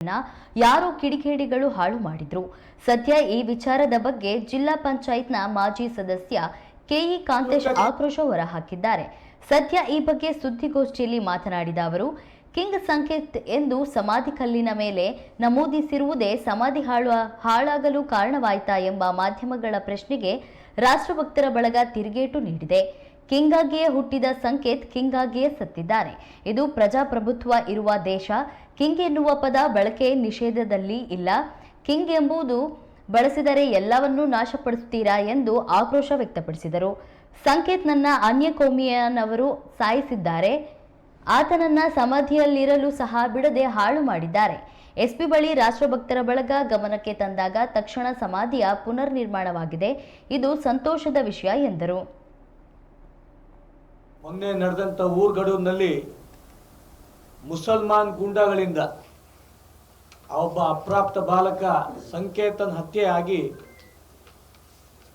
ಯಾರೋ ಕಿಡಿಗೇಡಿಗಳು ಹಾಳು ಮಾಡಿದ್ರು. ಸದ್ಯ ಈ ವಿಚಾರದ ಬಗ್ಗೆ ಜಿಲ್ಲಾ ಪಂಚಾಯತ್ನ ಮಾಜಿ ಸದಸ್ಯ ಕೆಇ ಕಾಂತೇಶ್ ಆಕ್ರೋಶ ಹೊರಹಾಕಿದ್ದಾರೆ. ಸದ್ಯ ಈ ಬಗ್ಗೆ ಸುದ್ದಿಗೋಷ್ಠಿಯಲ್ಲಿ ಮಾತನಾಡಿದ ಅವರು, ಕಿಂಗ್ ಸಂಕೇತ್ ಎಂದು ಸಮಾಧಿ ಕಲ್ಲಿನ ಮೇಲೆ ನಮೂದಿಸಿರುವುದೇ ಸಮಾಧಿ ಹಾಳಾಗಲು ಕಾರಣವಾಯಿತಾ ಎಂಬ ಮಾಧ್ಯಮಗಳ ಪ್ರಶ್ನೆಗೆ ರಾಷ್ಟ್ರಭಕ್ತರ ಬಳಗ ತಿರುಗೇಟು ನೀಡಿದೆ. ಕಿಂಗ್ ಆಗಿಯೇ ಹುಟ್ಟಿದ ಸಂಕೇತ್ ಕಿಂಗ್ ಆಗಿಯೇ ಸತ್ತಿದ್ದಾರೆ. ಇದು ಪ್ರಜಾಪ್ರಭುತ್ವ ಇರುವ ದೇಶ. ಕಿಂಗ್ ಎನ್ನುವ ಪದ ಬಳಕೆ ನಿಷೇಧದಲ್ಲಿ ಇಲ್ಲ. ಕಿಂಗ್ ಎಂಬುದು ಬಳಸಿದರೆ ಎಲ್ಲವನ್ನೂ ನಾಶಪಡಿಸುತ್ತೀರಾ ಎಂದು ಆಕ್ರೋಶ ವ್ಯಕ್ತಪಡಿಸಿದರು. ಸಂಕೇತ್ನನ್ನ ಅನ್ಯ ಕೋಮಿಯನವರು ಸಾಯಿಸಿದ್ದಾರೆ. ಆತನನ್ನ ಸಮಾಧಿಯಲ್ಲಿರಲು ಸಹ ಬಿಡದೆ ಹಾಳು ಮಾಡಿದ್ದಾರೆ. ಎಸ್ಪಿ ಬಳಿ ರಾಷ್ಟ್ರಭಕ್ತರ ಬಳಗ ಗಮನಕ್ಕೆ ತಂದಾಗ ತಕ್ಷಣ ಸಮಾಧಿಯ ಪುನರ್ ನಿರ್ಮಾಣವಾಗಿದೆ. ಇದು ಸಂತೋಷದ ವಿಷಯ ಎಂದರು. ಮೊನ್ನೆ ನಡೆದಂತ ಊರ್ಗಡೂರಿನಲ್ಲಿ ಮುಸಲ್ಮಾನ್ ಗೂಂಡಾಗಳಿಂದ ಒಬ್ಬ ಅಪ್ರಾಪ್ತ ಬಾಲಕ ಸಂಕೇತನ್ ಹತ್ಯೆ ಆಗಿ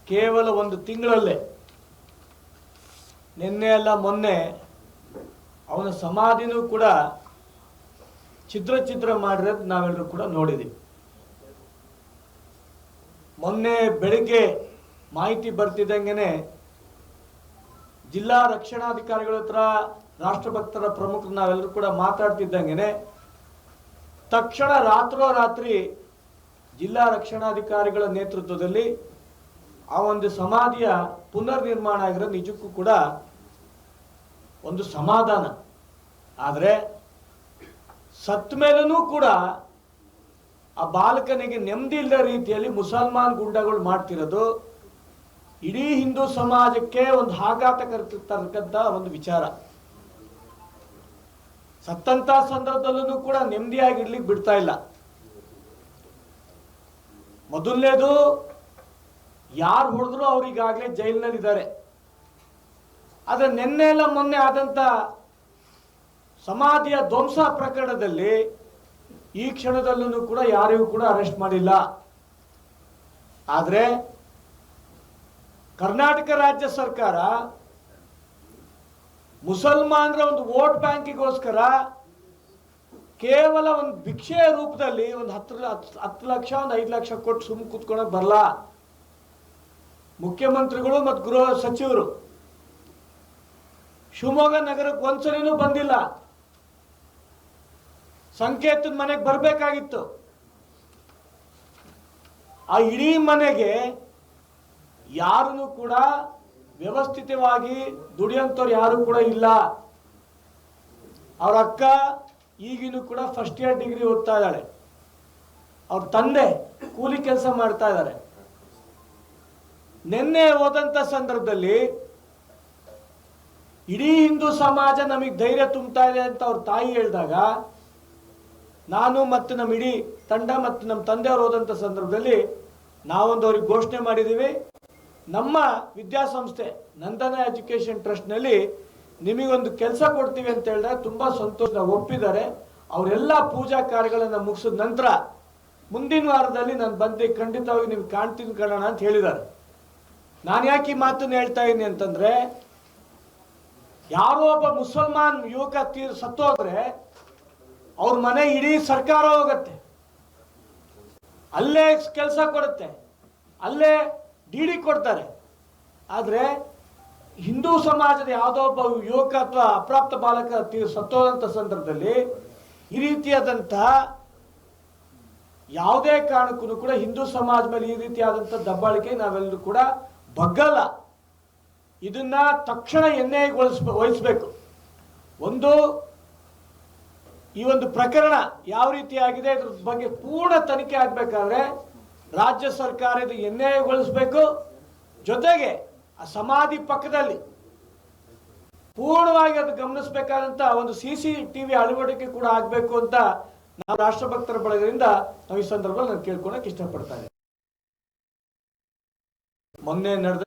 ಕೇವಲ ಒಂದು ತಿಂಗಳಲ್ಲೇ ನಿನ್ನೆ ಅಲ್ಲ ಮೊನ್ನೆ ಅವನ ಸಮಾಧಿನೂ ಕೂಡ ಚಿತ್ರ ಮಾಡಿರೋದು ನಾವೆಲ್ಲರೂ ಕೂಡ ನೋಡಿದ್ದೀವಿ. ಮೊನ್ನೆ ಬೆಳಿಗ್ಗೆ ಮಾಹಿತಿ ಬರ್ತಿದ್ದಂಗೆನೆ ಜಿಲ್ಲಾ ರಕ್ಷಣಾಧಿಕಾರಿಗಳ ಹತ್ರ ರಾಷ್ಟ್ರಭಕ್ತರ ಪ್ರಮುಖರು ನಾವೆಲ್ಲರೂ ಕೂಡ ಮಾತಾಡ್ತಿದ್ದಂಗೆನೆ ತಕ್ಷಣ ರಾತ್ರೋರಾತ್ರಿ ಜಿಲ್ಲಾ ರಕ್ಷಣಾಧಿಕಾರಿಗಳ ನೇತೃತ್ವದಲ್ಲಿ ಆ ಒಂದು ಸಮಾಧಿಯ ಪುನರ್ ನಿರ್ಮಾಣ ಆಗಿರೋ ನಿಜಕ್ಕೂ ಕೂಡ ಒಂದು ಸಮಾಧಾನ. ಆದರೆ ಸತ್ತ ಮೇಲೂ ಕೂಡ ಆ ಬಾಲಕನಿಗೆ ನೆಮ್ಮದಿ ಇಲ್ಲದ ರೀತಿಯಲ್ಲಿ ಮುಸಲ್ಮಾನ್ ಗುಂಡಗಳು ಮಾಡ್ತಿರೋದು ಇಡೀ ಹಿಂದೂ ಸಮಾಜಕ್ಕೆ ಒಂದು ಆಘಾತ ತರತಕ್ಕಂಥ ಒಂದು ವಿಚಾರ. ಸತ್ತಂತ ಸಂದರ್ಭದಲ್ಲೂ ಕೂಡ ನೆಮ್ಮದಿಯಾಗಿರ್ಲಿಕ್ಕೆ ಬಿಡ್ತಾ ಇಲ್ಲ. ಮೊದಲನೇದು, ಯಾರು ಹೊಡೆದ್ರು ಅವ್ರಿಗಾಗಲೇ ಜೈಲಿನಲ್ಲಿದ್ದಾರೆ. ಆದರೆ ನಿನ್ನೆ ಎಲ್ಲ ಮೊನ್ನೆ ಆದಂತ ಸಮಾಧಿಯ ಧ್ವಂಸ ಪ್ರಕರಣದಲ್ಲಿ ಈ ಕ್ಷಣದಲ್ಲೂ ಕೂಡ ಯಾರಿಗೂ ಕೂಡ ಅರೆಸ್ಟ್ ಮಾಡಿಲ್ಲ. ಆದರೆ ಕರ್ನಾಟಕ ರಾಜ್ಯ ಸರ್ಕಾರ ಮುಸಲ್ಮಾನರ ಒಂದು ವೋಟ್ ಬ್ಯಾಂಕಿಗೋಸ್ಕರ ಕೇವಲ ಒಂದು ಭಿಕ್ಷೆಯ ರೂಪದಲ್ಲಿ ಒಂದು 10 ಲಕ್ಷ ಒಂದು 5 ಲಕ್ಷ ಕೊಟ್ಟು ಸುಮ್ಮನೆ ಕೂತ್ಕೊಳ್ಳೋಕೆ ಬರಲ್ಲ. ಮುಖ್ಯಮಂತ್ರಿಗಳು ಮತ್ತು ಗೃಹ ಸಚಿವರು ಶಿವಮೊಗ್ಗ ನಗರಕ್ಕೆ ಒಂದ್ಸಲಿನೂ ಬಂದಿಲ್ಲ. ಸಂಕೇತದ ಮನೆಗೆ ಬರಬೇಕಾಗಿತ್ತು. ಆ ಇಡೀ ಮನೆಗೆ ಯಾರೂ ಕೂಡ ವ್ಯವಸ್ಥಿತವಾಗಿ ದುಡಿಯಂತವ್ರು ಯಾರು ಕೂಡ ಇಲ್ಲ. ಅವ್ರ ಅಕ್ಕ ಈಗಿನೂ ಕೂಡ ಫಸ್ಟ್ ಇಯರ್ ಡಿಗ್ರಿ ಓದ್ತಾ ಇದ್ದಾಳೆ. ಅವ್ರ ತಂದೆ ಕೂಲಿ ಕೆಲಸ ಮಾಡ್ತಾ ಇದ್ದಾರೆ. ನಿನ್ನೆ ಹೋದಂತ ಸಂದರ್ಭದಲ್ಲಿ ಇಡೀ ಹಿಂದೂ ಸಮಾಜ ನಮಗೆ ಧೈರ್ಯ ತುಂಬ್ತಾ ಇದೆ ಅಂತ ಅವ್ರ ತಾಯಿ ಹೇಳಿದಾಗ ನಾನು ಮತ್ತು ನಮ್ಮ ಇಡೀ ತಂಡ ಮತ್ತು ನಮ್ಮ ತಂದೆಯವರು ಹೋದಂಥ ಸಂದರ್ಭದಲ್ಲಿ ನಾವೊಂದು ಅವ್ರಿಗೆ ಘೋಷಣೆ ಮಾಡಿದ್ದೀವಿ. ನಮ್ಮ ವಿದ್ಯಾಸಂಸ್ಥೆ ನಂದನ ಎಜುಕೇಶನ್ ಟ್ರಸ್ಟ್ನಲ್ಲಿ ನಿಮಗೊಂದು ಕೆಲಸ ಕೊಡ್ತೀವಿ ಅಂತ ಹೇಳಿದ್ರೆ ತುಂಬ ಸಂತೋಷ ಒಪ್ಪಿದ್ದಾರೆ. ಅವರೆಲ್ಲ ಪೂಜಾ ಕಾರ್ಯಗಳನ್ನು ಮುಗಿಸಿದ ನಂತರ ಮುಂದಿನ ವಾರದಲ್ಲಿ ನಾನು ಬಂದು ಖಂಡಿತವಾಗಿ ನಿಮ್ಗೆ ಕಾಣ್ತೀನಿ ಕಣೋಣ ಅಂತ ಹೇಳಿದ್ದಾರೆ. ನಾನು ಯಾಕೆ ಈ ಮಾತನ್ನು ಹೇಳ್ತಾ ಇದ್ದೀನಿ ಅಂತಂದ್ರೆ, ಯಾರೋ ಒಬ್ಬ ಮುಸಲ್ಮಾನ್ ಯುವಕ ಸತ್ತೋದ್ರೆ ಅವ್ರ ಮನೆ ಇಡೀ ಸರ್ಕಾರ ಹೋಗುತ್ತೆ, ಅಲ್ಲೇ ಕೆಲಸ ಕೊಡುತ್ತೆ, ಅಲ್ಲೇ ಡಿಡಿ ಕೊಡ್ತಾರೆ. ಆದರೆ ಹಿಂದೂ ಸಮಾಜದ ಯಾವುದೋ ಒಬ್ಬ ಯುವಕ ಅಥವಾ ಅಪ್ರಾಪ್ತ ಬಾಲಕ ಸತ್ತೋದಂಥ ಸಂದರ್ಭದಲ್ಲಿ ಈ ರೀತಿಯಾದಂತಹ ಯಾವುದೇ ಕಾರಣಕ್ಕೂ ಕೂಡ ಹಿಂದೂ ಸಮಾಜ ಮೇಲೆ ಈ ರೀತಿಯಾದಂಥ ದಬ್ಬಾಳಿಕೆ ನಾವೆಲ್ಲರೂ ಕೂಡ ಬಗ್ಗಲ್ಲ. ಇದನ್ನ ತಕ್ಷಣ ವಹಿಸಬೇಕು. ಒಂದು ಈ ಒಂದು ಪ್ರಕರಣ ಯಾವ ರೀತಿಯಾಗಿದೆ ಇದ್ರ ಬಗ್ಗೆ ಪೂರ್ಣ ತನಿಖೆ ಆಗಬೇಕಾದ್ರೆ ರಾಜ್ಯ ಸರ್ಕಾರ ಇದು ಎನ್ಐಎಗೊಳಿಸಬೇಕು. ಜೊತೆಗೆ ಆ ಸಮಾಧಿ ಪಕ್ಕದಲ್ಲಿ ಪೂರ್ಣವಾಗಿ ಅದು ಗಮನಿಸಬೇಕಾದಂತ ಒಂದು CCTV ಅಳವಡಿಕೆ ಕೂಡ ಆಗಬೇಕು ಅಂತ ನಾವು ರಾಷ್ಟ್ರಭಕ್ತರ ಬಳಗದಿಂದ ನಾವು ಈ ಸಂದರ್ಭದಲ್ಲಿ ನಾನು ಕೇಳ್ಕೊಳಕ್ಕೆ ಇಷ್ಟಪಡ್ತಾ ಇದ್ದೀನಿ. ಮೊನ್ನೆ ನಡೆದ